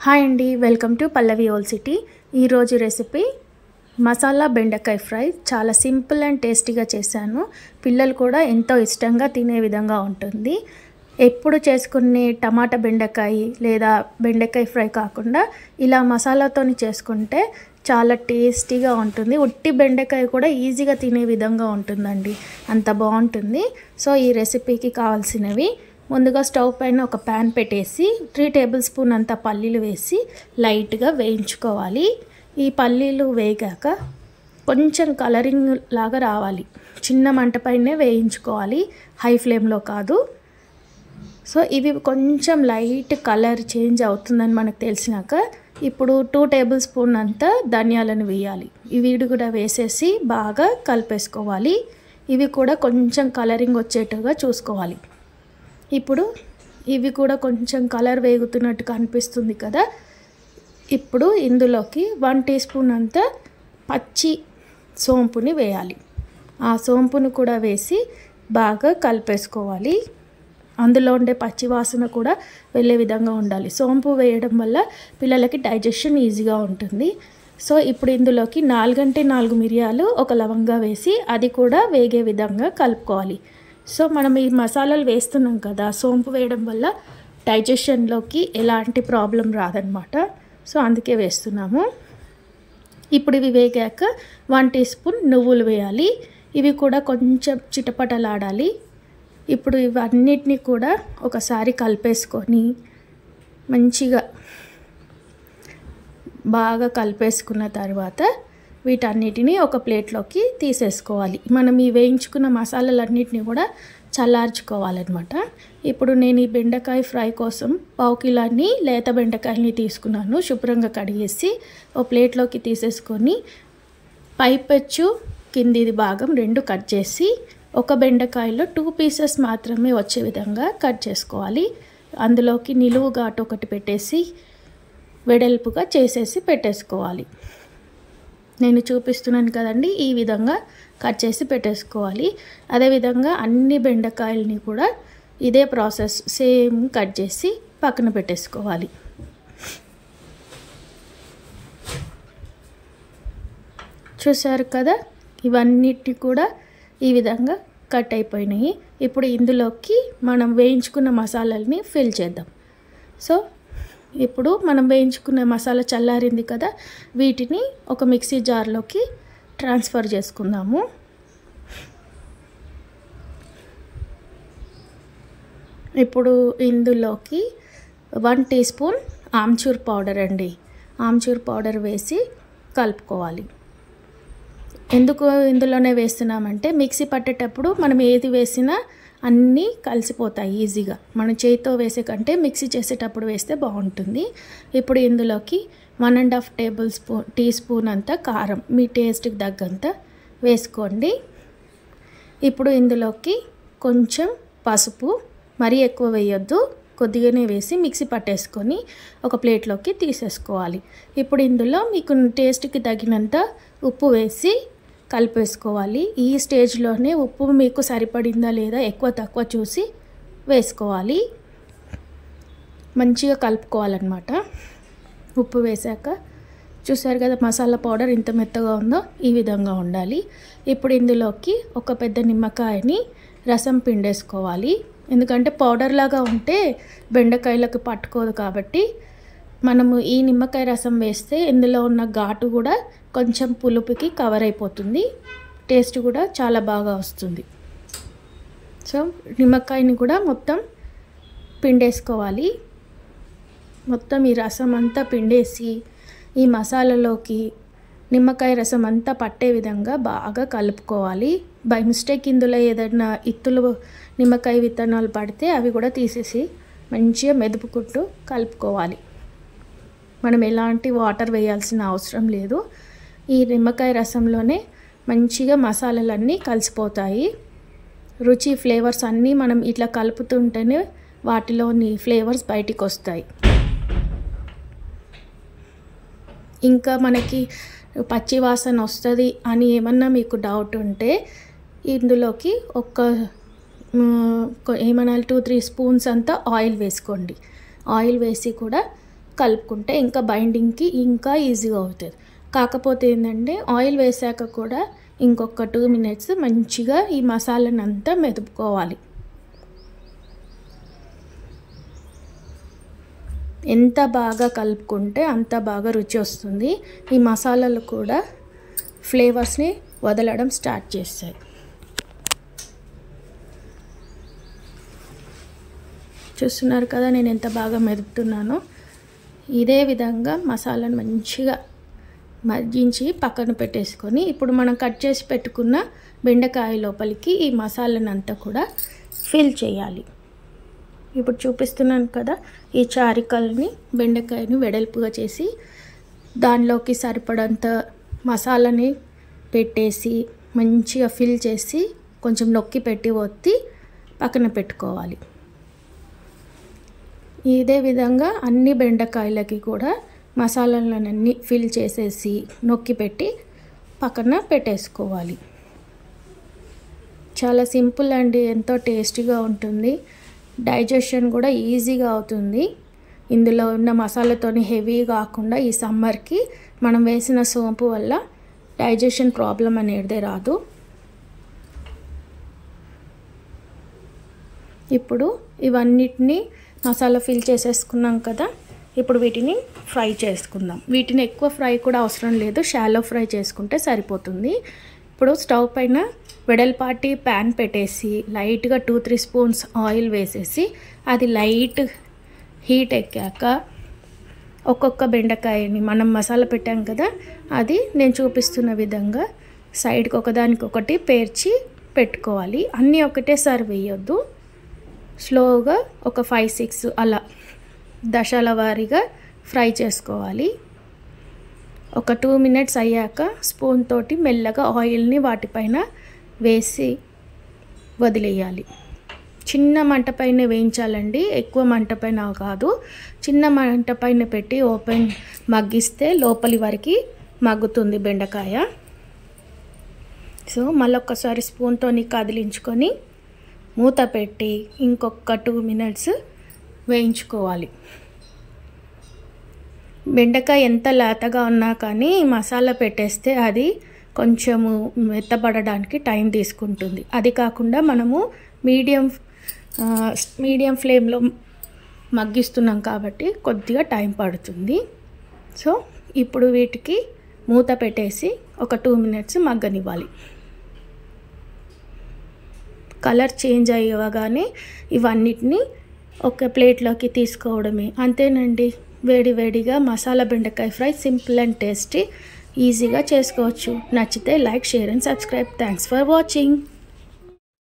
Hi అండి, welcome to Pallavi old city. ఈరోజు recipe masala బెండకాయ ఫ్రై. చాలా సింపుల్ అండ్ టేస్టీగా చేశాను. పిల్లలు కూడా ఎంతో ఇష్టంగా తినే విధంగా ఉంటుంది. ఎప్పుడు చేసుకునే టమాటా బెండకాయ లేదా బెండకాయ ఫ్రై కాకుండా ఇలా మసాలాతోని చేసుకుంటే చాలా టేస్టీగా ఉంటుంది. ఉట్టి బెండకాయ కూడా ఈజీగా తినే విధంగా ఉంటుందండి, అంత బాగుంటుంది. సో ఈ రెసిపీకి కావాల్సినవి: ముందుగా స్టవ్ పైన ఒక ప్యాన్ పెట్టేసి 3 టేబుల్ స్పూన్ అంత పల్లీలు వేసి లైట్గా వేయించుకోవాలి. ఈ పల్లీలు వేగాక కొంచెం కలరింగ్ లాగా రావాలి. చిన్న మంట పైనే వేయించుకోవాలి, హై ఫ్లేమ్లో కాదు. సో ఇవి కొంచెం లైట్ కలర్ చేంజ్ అవుతుందని మనకు తెలిసినాక ఇప్పుడు 2 టేబుల్ స్పూన్ అంత ధనియాలను వేయాలి. ఇవి కూడా వేసేసి బాగా కలిపేసుకోవాలి. ఇవి కూడా కొంచెం కలరింగ్ వచ్చేట్టుగా చూసుకోవాలి. ఇప్పుడు ఇవి కూడా కొంచెం కలర్ వేగుతున్నట్టు కనిపిస్తుంది కదా. ఇప్పుడు ఇందులోకి 1 టీ స్పూన్ అంత పచ్చి సోంపుని వేయాలి. ఆ సోంపును కూడా వేసి బాగా కలిపేసుకోవాలి. అందులో ఉండే పచ్చి వాసన కూడా వెళ్ళే విధంగా ఉండాలి. సోంపు వేయడం వల్ల పిల్లలకి డైజెషన్ ఈజీగా ఉంటుంది. సో ఇప్పుడు ఇందులోకి 4 అంటే 4 మిరియాలు, ఒక లవంగా వేసి అది కూడా వేగే విధంగా కలుపుకోవాలి. సో మనం ఈ మసాలాలు వేస్తున్నాం కదా, సోంపు వేయడం వల్ల డైజెషన్లోకి ఎలాంటి ప్రాబ్లం రాదనమాట. సో అందుకే వేస్తున్నాము. ఇప్పుడు ఇవి వేగాక 1 టీ స్పూన్ నువ్వులు వేయాలి. ఇవి కూడా కొంచెం చిటపటలాడాలి. ఇప్పుడు ఇవన్నిటిని కూడా ఒకసారి కలిపేసుకొని మంచిగా బాగా కలిపేసుకున్న తర్వాత వీటన్నిటిని ఒక ప్లేట్లోకి తీసేసుకోవాలి. మనం ఈ వేయించుకున్న మసాలాలన్నిటిని కూడా చల్లార్చుకోవాలన్నమాట. ఇప్పుడు నేను ఈ బెండకాయ ఫ్రై కోసం 1/2 కిలోని లేత బెండకాయని తీసుకున్నాను. శుభ్రంగా కడిగేసి ఒక ప్లేట్లోకి తీసేసుకొని పైపెచ్చు కింది భాగం 2 కట్ చేసి ఒక బెండకాయలో 2 పీసెస్ మాత్రమే వచ్చే విధంగా కట్ చేసుకోవాలి. అందులోకి నిలువు ఘాటు ఒకటి పెట్టేసి వెడల్పుగా చేసేసి పెట్టేసుకోవాలి. నేను చూపిస్తున్నాను కదండి, ఈ విధంగా కట్ చేసి పెట్టేసుకోవాలి. అదేవిధంగా అన్ని బెండకాయలని కూడా ఇదే ప్రాసెస్ సేమ్ కట్ చేసి పక్కన పెట్టేసుకోవాలి. చూసారు కదా, ఇవన్నిటి కూడా ఈ విధంగా కట్ అయిపోయినాయి. ఇప్పుడు ఇందులోకి మనం వేయించుకున్న మసాలాలని ఫిల్ చేద్దాం. సో ఇప్పుడు మనం వేయించుకున్న మసాలా చల్లారింది కదా, వీటిని ఒక మిక్సీ జార్లోకి ట్రాన్స్ఫర్ చేసుకుందాము. ఇప్పుడు ఇందులోకి 1 టీ స్పూన్ ఆమ్చూర్ పౌడర్ అండి, ఆమ్చూర్ పౌడర్ వేసి కలుపుకోవాలి. ఎందుకు ఇందులోనే వేస్తున్నామంటే మిక్సీ పట్టేటప్పుడు మనం ఏది వేసినా అన్నీ కలిసిపోతాయి ఈజీగా. మనం చేతితో వేసే కంటే మిక్సీ చేసేటప్పుడు వేస్తే బాగుంటుంది. ఇప్పుడు ఇందులోకి 1.5 టీ స్పూన్ అంత కారం మీ టేస్ట్కి తగ్గంత వేసుకోండి. ఇప్పుడు ఇందులోకి కొంచెం పసుపు, మరీ ఎక్కువ వేయొద్దు, కొద్దిగానే వేసి మిక్సీ పట్టేసుకొని ఒక ప్లేట్లోకి తీసేసుకోవాలి. ఇప్పుడు ఇందులో మీకు టేస్ట్కి తగినంత ఉప్పు వేసి కలిపేసుకోవాలి. ఈ స్టేజ్లోనే ఉప్పు మీకు సరిపడిందా లేదా ఎక్కువ తక్కువ చూసి వేసుకోవాలి. మంచిగా కలుపుకోవాలన్నమాట. ఉప్పు వేసాక చూసారు కదా మసాలా పౌడర్ ఇంత మెత్తగా ఉందో, ఈ విధంగా ఉండాలి. ఇప్పుడు ఇందులోకి ఒక పెద్ద నిమ్మకాయని రసం పిండేసుకోవాలి. ఎందుకంటే పౌడర్ లాగా ఉంటే బెండకాయలకు పట్టుకోదు కాబట్టి మనము ఈ నిమ్మకాయ రసం వేస్తే ఇందులో ఉన్న ఘాటు కూడా కొంచెం పులుపుకి కవర్ అయిపోతుంది, టేస్ట్ కూడా చాలా బాగా వస్తుంది. సో నిమ్మకాయని కూడా మొత్తం పిండేసుకోవాలి. మొత్తం ఈ రసం అంతా పిండేసి ఈ మసాలాలోకి నిమ్మకాయ రసం అంతా పట్టే విధంగా బాగా కలుపుకోవాలి. బై మిస్టేక్ ఇందులో ఏదైనా ఇత్తులు నిమ్మకాయ విత్తనాలు పడితే అవి కూడా తీసేసి మంచిగా మెదుపుకుంటూ కలుపుకోవాలి. మనం ఎలాంటి వాటర్ వేయాల్సిన అవసరం లేదు. ఈ నిమ్మకాయ రసంలోనే మంచిగా మసాలాలన్నీ కలిసిపోతాయి. రుచి ఫ్లేవర్స్ అన్నీ మనం ఇట్లా కలుపుతుంటేనే వాటిలోని ఫ్లేవర్స్ బయటికి వస్తాయి. ఇంకా మనకి పచ్చి వాసన వస్తుంది అని ఏమన్నా మీకు డౌట్ ఉంటే ఇందులోకి ఏమన్నా 2-3 స్పూన్స్ అంతా ఆయిల్ వేసుకోండి. ఆయిల్ వేసి కూడా కలుపుకుంటే ఇంకా బైండింగ్కి ఇంకా ఈజీగా అవుతుంది. కాకపోతే ఏంటంటే ఆయిల్ వేసాక కూడా ఇంకొక 2 మినిట్స్ మంచిగా ఈ మసాలాని అంతా మెదుపుకోవాలి. ఎంత బాగా కలుపుకుంటే అంత బాగా రుచి వస్తుంది. ఈ మసాలాలు కూడా ఫ్లేవర్స్ని వదలడం స్టార్ట్ చేస్తాయి. చూస్తున్నారు కదా నేను ఎంత బాగా మెదుపుతున్నానో. ఇదే విధంగా మసాలాను మంచిగా మగ్గించి పక్కన పెట్టేసుకొని ఇప్పుడు మనం కట్ చేసి పెట్టుకున్న బెండకాయ లోపలికి ఈ మసాలాను అంతా కూడా ఫిల్ చేయాలి. ఇప్పుడు చూపిస్తున్నాను కదా, ఈ చారికల్ని బెండకాయని వెడల్పుగా చేసి దానిలోకి సరిపడంత మసాలాని పెట్టేసి మంచిగా ఫిల్ చేసి కొంచెం నొక్కి పెట్టి ఒత్తి పక్కన పెట్టుకోవాలి. ఇదే విధంగా అన్ని బెండకాయలకి కూడా మసాలాలన్నీ ఫిల్ చేసేసి నొక్కి పెట్టి పక్కన పెట్టేసుకోవాలి. చాలా సింపుల్ అండి, ఎంతో టేస్టీగా ఉంటుంది. డైజెషన్ కూడా ఈజీగా అవుతుంది. ఇందులో ఉన్న మసాలాతోని హెవీ కాకుండా ఈ సమ్మర్కి మనం వేసిన సోంపు వల్ల డైజెషన్ ప్రాబ్లం అనేది రాదు. ఇప్పుడు ఇవన్నిటిని మసాలా ఫిల్ చేసేసుకున్నాం కదా, ఇప్పుడు వీటిని ఫ్రై చేసుకుందాం. వీటిని ఎక్కువ ఫ్రై కూడా అవసరం లేదు, షాలో ఫ్రై చేసుకుంటే సరిపోతుంది. ఇప్పుడు స్టవ్ పైన వెడల్పాటి ప్యాన్ పెట్టేసి లైట్గా 2-3 స్పూన్స్ ఆయిల్ వేసేసి అది లైట్ హీట్ ఎక్కాక ఒక్కొక్క బెండకాయని మనం మసాలా పెట్టాం కదా, అది నేను చూపిస్తున్న విధంగా సైడ్కి ఒకదానికొకటి పేర్చి పెట్టుకోవాలి. అన్నీ ఒకటేసారి వేయొద్దు, స్లోగా ఒక 5-6 అలా దశల వారీగా ఫ్రై చేసుకోవాలి. ఒక 2 మినిట్స్ అయ్యాక స్పూన్ తోటి మెల్లగా ఆయిల్ని వాటిపైన వేసి వదిలేయాలి. చిన్న మంట పైన వేయించాలండి, ఎక్కువ మంట పైన కాదు. చిన్న మంట పైన పెట్టి ఓపెన్ మగ్గిస్తే లోపలి వరకు మగ్గుతుంది బెండకాయ. సో మళ్ళొక్కసారి స్పూన్తోని కదిలించుకొని మూత పెట్టి ఇంకొక 2 మినిట్స్ వేయించుకోవాలి. బెండకాయ ఎంత లేతగా ఉన్నా కానీ మసాలా పెట్టేస్తే అది కొంచెము మెత్తబడడానికి టైం తీసుకుంటుంది. అది కాకుండా మనము మీడియం ఫ్లేమ్లో మగ్గిస్తున్నాం కాబట్టి కొద్దిగా టైం పడుతుంది. సో ఇప్పుడు వీటికి మూత పెట్టేసి ఒక 2 మినిట్స్ మగ్గనివ్వాలి. కలర్ చేంజ్ అయ్యగానే ఇవన్నిటిని ఒక ప్లేట్లోకి తీసుకోవడమే. అంతేనండి, వేడివేడిగా మసాలా బెండకాయ ఫ్రై సింపుల్ అండ్ టేస్టీ ఈజీగా చేసుకోవచ్చు. నచ్చితే like, share and subscribe. Thanks for watching.